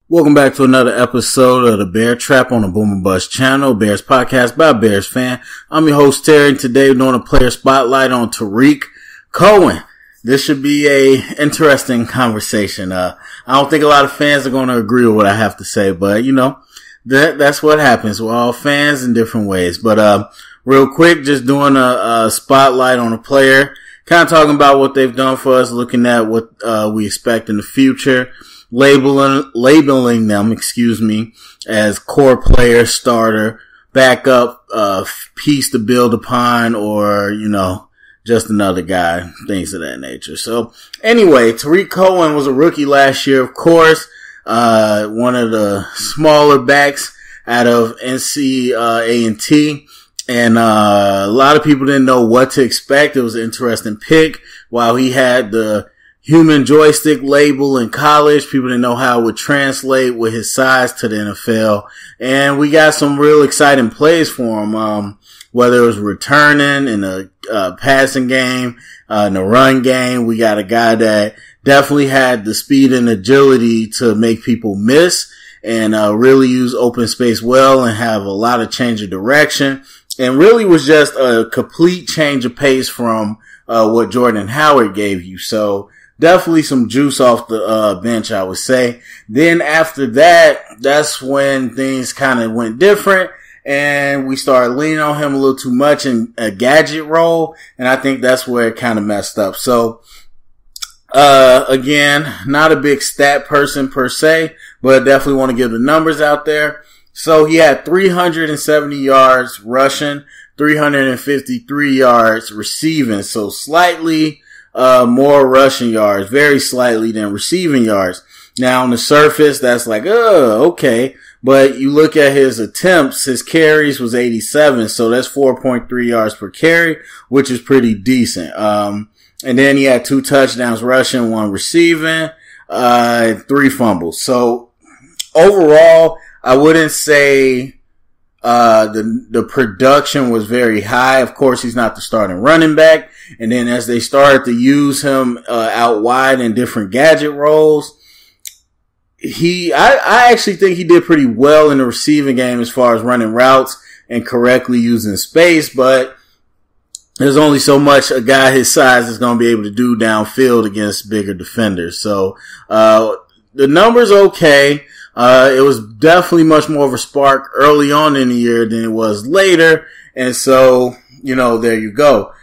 Welcome back to another episode of the Bear Trap on the Boomer Bust channel, Bears podcast by Bears fan. I'm your host Terry, and today we're doing a player spotlight on Tarik Cohen. This should be a interesting conversation. I don't think a lot of fans are going to agree with what I have to say, but that's what happens. We're all fans in different ways. But real quick, just doing a spotlight on a player, kind of talking about what they've done for us, looking at what we expect in the future. Labeling them, as core player, starter, backup, piece to build upon, or, just another guy, things of that nature. So anyway, Tarik Cohen was a rookie last year, of course, one of the smaller backs out of NC-A&T. And a lot of people didn't know what to expect. It was an interesting pick. While he had the human joystick label in college, people didn't know how it would translate with his size to the NFL. And we got some real exciting plays for him, whether it was returning in the passing game, in the run game. We got a guy that definitely had the speed and agility to make people miss and really use open space well and have a lot of change of direction. And really was just a complete change of pace from what Jordan Howard gave you. So definitely some juice off the bench, I would say. Then after that, that's when things kind of went different, and we started leaning on him a little too much in a gadget role, and I think that's where it kind of messed up. So again, not a big stat person per se, but definitely want to give the numbers out there. So he had 370 yards rushing, 353 yards receiving, so slightly more rushing yards, very slightly, than receiving yards. Now on the surface, that's like, okay. But you look at his attempts, his carries was 87, so that's 4.3 yards per carry, which is pretty decent. And then he had 2 touchdowns rushing, 1 receiving, 3 fumbles. So overall, I wouldn't say the production was very high. Of course, he's not the starting running back. And then as they started to use him out wide in different gadget roles, I actually think he did pretty well in the receiving game as far as running routes and correctly using space. But there's only so much a guy his size is going to be able to do downfield against bigger defenders. So the numbers okay. It was definitely much more of a spark early on in the year than it was later. And so, there you go.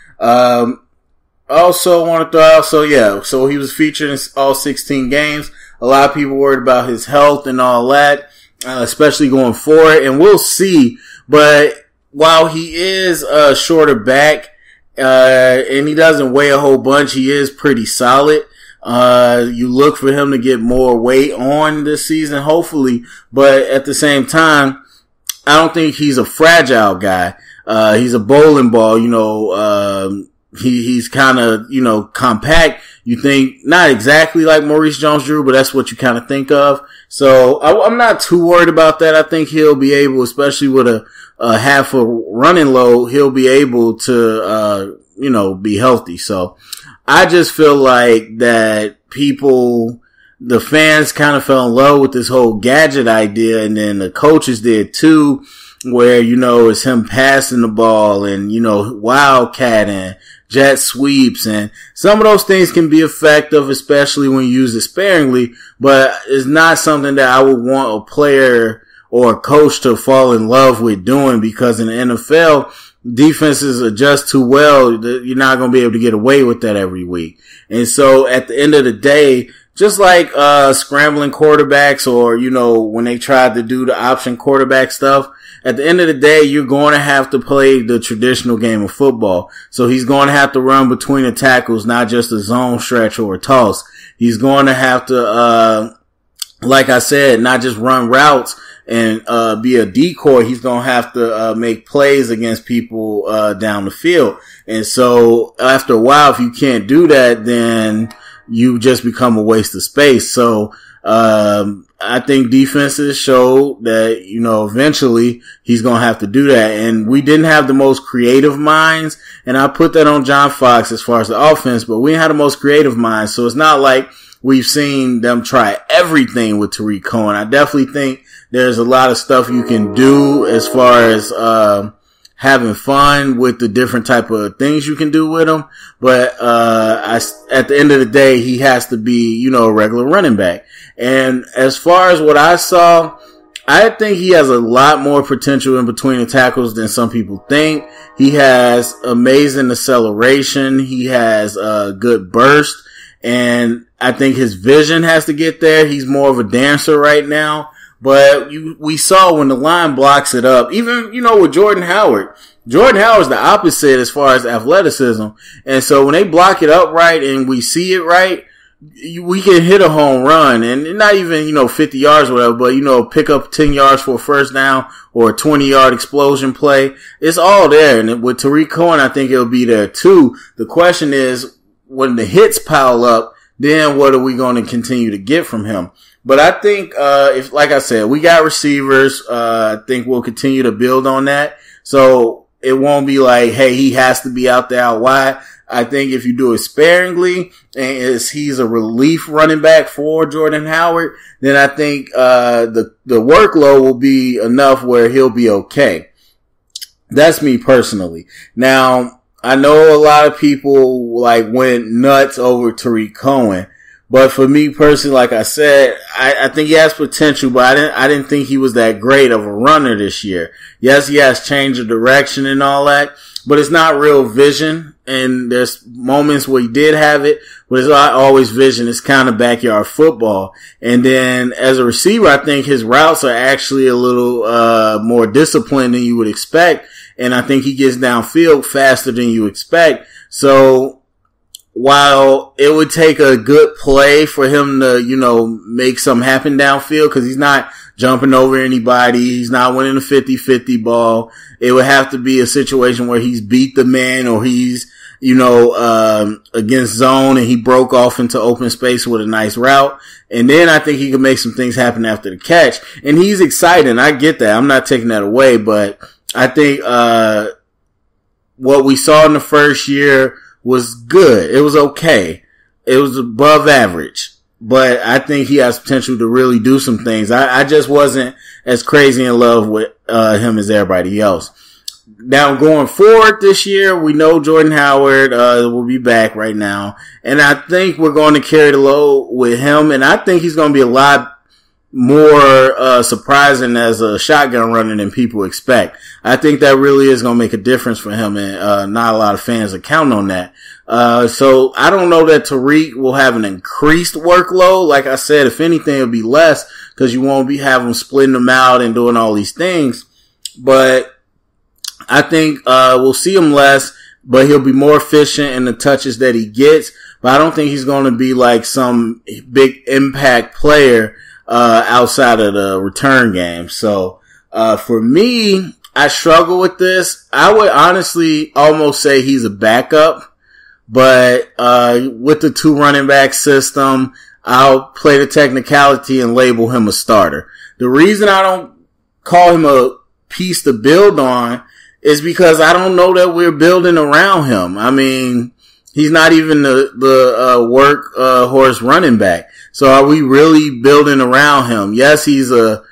Also want to throw out, so he was featured in all 16 games. A lot of people worried about his health and all that, especially going forward, and we'll see. But while he is a shorter back, and he doesn't weigh a whole bunch, he is pretty solid. You look for him to get more weight on this season, hopefully, but at the same time, I don't think he's a fragile guy. He's a bowling ball, he's kind of, compact. You think not exactly like Maurice Jones-Drew, but that's what you kind of think of. So I'm not too worried about that. I think he'll be able, especially with a half a running load, he'll be able to, be healthy. So I just feel like that the fans kind of fell in love with this whole gadget idea, and then the coaches did too, where, it's him passing the ball and, wildcat and jet sweeps, and some of those things can be effective, especially when you use it sparingly, but it's not something that I would want a player or a coach to fall in love with doing, because in the NFL, defenses adjust too well. You're not going to be able to get away with that every week. And so at the end of the day, just like scrambling quarterbacks, or, when they tried to do the option quarterback stuff, at the end of the day, you're going to have to play the traditional game of football. So he's going to have to run between the tackles, not just a zone stretch or a toss. He's going to have to, like I said, not just run routes and be a decoy. He's going to have to make plays against people down the field. And so after a while, if you can't do that, then you just become a waste of space. So I think defenses show that, eventually he's going to have to do that. And we didn't have the most creative minds, and I put that on John Fox as far as the offense, but we had the most creative minds. So it's not like we've seen them try everything with Tarik Cohen. I definitely think there's a lot of stuff you can do as far as, having fun with the different type of things you can do with him. But, at the end of the day, he has to be, a regular running back. And as far as what I saw, I think he has a lot more potential in between the tackles than some people think. He has amazing acceleration. He has a good burst. And I think his vision has to get there. He's more of a dancer right now. But we saw when the line blocks it up, even, with Jordan Howard. Jordan Howard's the opposite as far as athleticism. And so when they block it up right and we see it right, we can hit a home run, and not even, 50 yards or whatever, but, pick up 10 yards for a first down or a 20-yard explosion play. It's all there. And with Tarik Cohen, I think it'll be there too. The question is, when the hits pile up, then what are we going to continue to get from him? But I think, if, like I said, we got receivers, I think we'll continue to build on that. So it won't be like, hey, he has to be out there out wide. I think if you do it sparingly and he's a relief running back for Jordan Howard, then I think, the workload will be enough where he'll be okay. That's me personally. Now, I know a lot of people went nuts over Tarik Cohen. But for me personally, like I said, I think he has potential, but I didn't think he was that great of a runner this year. Yes, he has changed the direction and all that, but it's not real vision. And there's moments where he did have it, but it's not always vision. It's kind of backyard football. And then as a receiver, I think his routes are actually a little, more disciplined than you would expect. And I think he gets downfield faster than you expect. So, while it would take a good play for him to, make something happen downfield, because he's not jumping over anybody, he's not winning a 50-50 ball. It would have to be a situation where he's beat the man, or he's, against zone and he broke off into open space with a nice route. And then I think he can make some things happen after the catch. And he's exciting. I get that. I'm not taking that away, but I think, what we saw in the first year was good. It was okay. It was above average. But I think he has potential to really do some things. I just wasn't as crazy in love with him as everybody else. Now, going forward this year, we know Jordan Howard will be back right now. And I think we're going to carry the load with him. And I think he's going to be a lot more surprising as a shotgun runner than people expect. I think that really is going to make a difference for him, and not a lot of fans are counting on that. So I don't know that Tarik will have an increased workload. Like I said, if anything, it'll be less because you won't be having splitting them out and doing all these things. But I think we'll see him less, but he'll be more efficient in the touches that he gets. But I don't think he's going to be like some big impact player outside of the return game. So, for me, I struggle with this. I would honestly almost say he's a backup, but, with the 2 running back system, I'll play the technicality and label him a starter. The reason I don't call him a piece to build on is because I don't know that we're building around him. I mean, he's not even the workhorse running back. So are we really building around him? Yes, he's a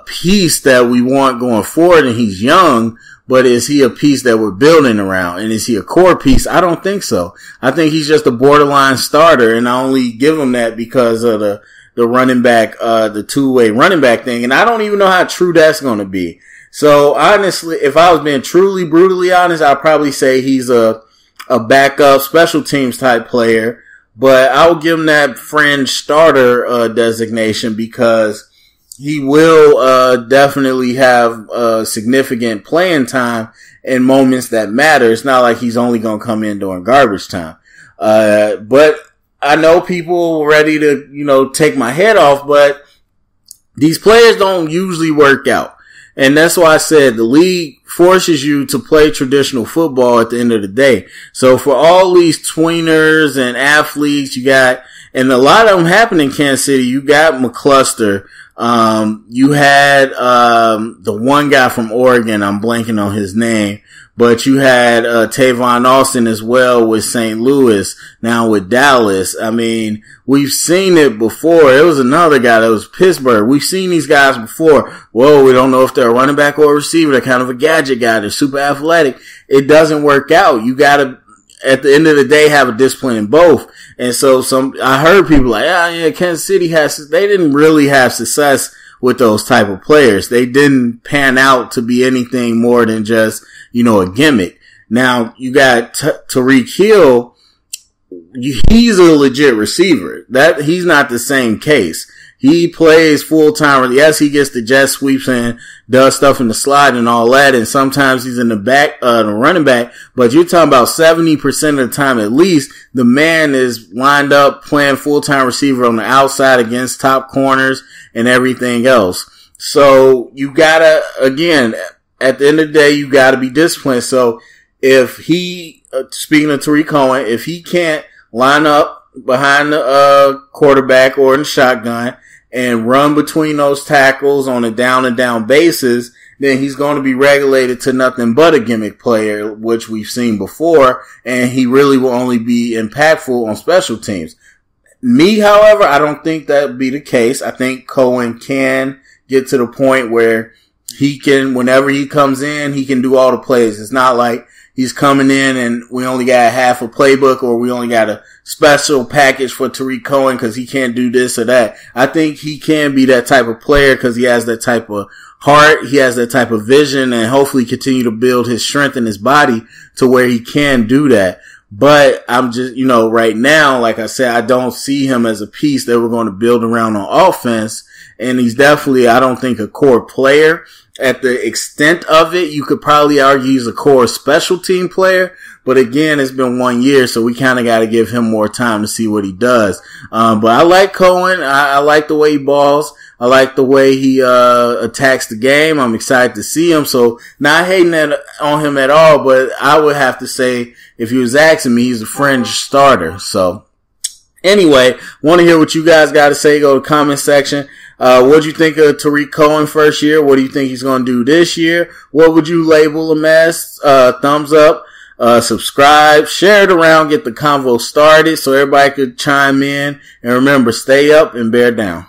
piece that we want going forward, and he's young, but is he a piece that we're building around? And is he a core piece? I don't think so. I think he's just a borderline starter, and I only give him that because of the running back, the 2-way running back thing. And I don't even know how true that's going to be. So honestly, if I was being truly, brutally honest, I'd probably say he's a backup special teams type player. But I would give him that fringe starter designation because he will definitely have significant playing time in moments that matter. It's not like he's only going to come in during garbage time. But I know people ready to, take my head off, but these players don't usually work out. And that's why I said the league forces you to play traditional football at the end of the day. So for all these tweeners and athletes, you got, and a lot of them happen in Kansas City, you got McCluster, You had, the one guy from Oregon, I'm blanking on his name, but you had, Tavon Austin as well with St. Louis, now with Dallas. I mean, we've seen it before. It was another guy that was Pittsburgh. We've seen these guys before. Whoa, we don't know if they're a running back or a receiver. They're kind of a gadget guy. They're super athletic. It doesn't work out. You gotta, at the end of the day, have a discipline in both. And so I heard people like, yeah, Kansas City they didn't really have success with those type of players. They didn't pan out to be anything more than just, a gimmick. Now, you got Tarik Hill. He's a legit receiver. He's not the same case. He plays full time. Yes, he gets the jet sweeps and does stuff in the slide and all that. And sometimes he's in the back, the running back. But you're talking about 70% of the time at least, the man is lined up playing full time receiver on the outside against top corners and everything else. So you gotta, again, at the end of the day, you gotta be disciplined. So if speaking of Tarik Cohen, if he can't line up behind the quarterback or in the shotgun and run between those tackles on a down and down basis, then he's going to be regulated to nothing but a gimmick player, which we've seen before, and he really will only be impactful on special teams. Me, however, I don't think that would be the case. I think Cohen can get to the point where he can, whenever he comes in, he can do all the plays. It's not like he's coming in and we only got half a playbook or we only got a special package for Tarik Cohen because he can't do this or that. I think he can be that type of player because he has that type of heart. He has that type of vision and hopefully continue to build his strength in his body to where he can do that. But I'm just, right now, like I said, I don't see him as a piece that we're going to build around on offense. And he's definitely, I don't think, a core player. At the extent of it, you could probably argue he's a core special team player. But again, it's been 1 year, so we kind of got to give him more time to see what he does. But I like Cohen. I like the way he balls. I like the way he attacks the game. I'm excited to see him. So not hating on him at all, but I would have to say, if he was asking me, he's a fringe starter. So anyway, want to hear what you guys got to say. Go to the comment section. What do you think of Tarik Cohen first year? What do you think he's going to do this year? What would you label him as? Thumbs up, subscribe, share it around, get the convo started so everybody could chime in. And remember, stay up and bear down.